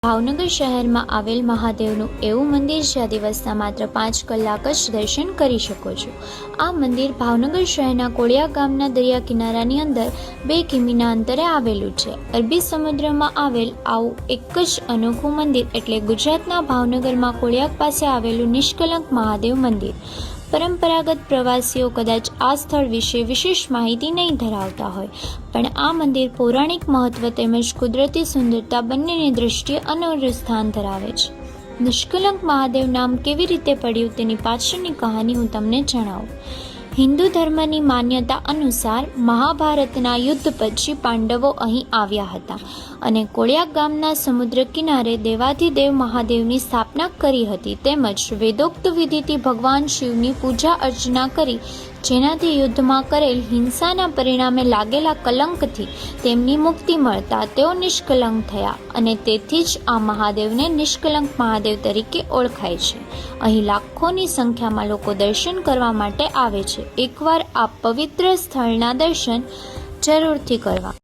ભાવનગર શહેરમાં આવેલ મહાદેવનું એવું મંદિર જ્યાં દિવસના માત્ર 5 કલાક જ દર્શન કરી શકો છો। આ મંદિર ભાવનગર શહેરના કોળિયા ગામના દરિયા કિનારાની અંદર 2 કિમીના અંતરે આવેલું છે। અરબી સમુદ્રમાં આવેલ આવું એક જ અનોખું મંદિર એટલે ગુજરાતના ભાવનગરમાં કોળિયાક પાસે આવેલું નિષ્કલંક મહાદેવ મંદિર। પરંપરાગત પ્રવાસીઓ કદાચ આ સ્થળ વિશે વિશેષ માહિતી નહીં ધરાવતા હોય, પણ આ મંદિર પૌરાણિક મહત્વ તેમજ કુદરતી સુંદરતા બંનેની દૃષ્ટિએ અનોખું સ્થાન ધરાવે છે। નિષ્કલંક મહાદેવ નામ કેવી રીતે પડ્યું તેની પાછળની કહાની હું તમને જણાવું। હિન્દુ ધર્મની માન્યતા અનુસાર મહાભારતના યુદ્ધ પછી પાંડવો અહીં આવ્યા હતા અને કોળિયાક ગામના સમુદ્ર કિનારે દેવાધિદેવ મહાદેવની સ્થાપના કરી હતી, તેમજ વેદોક્ત વિધિથી ભગવાન શિવની પૂજા અર્ચના કરી, જેનાથી યુદ્ધમાં કરેલ હિંસાના પરિણામે લાગેલા કલંકથી તેમની મુક્તિ મળતા તેઓ નિષ્કલંક થયા અને તેથી જ આ મહાદેવને નિષ્કલંક મહાદેવ તરીકે ઓળખાય છે। અહીં લાખોની સંખ્યામાં લોકો દર્શન કરવા માટે આવે છે। એકવાર આ પવિત્ર સ્થળના દર્શન જરૂરથી કરવા।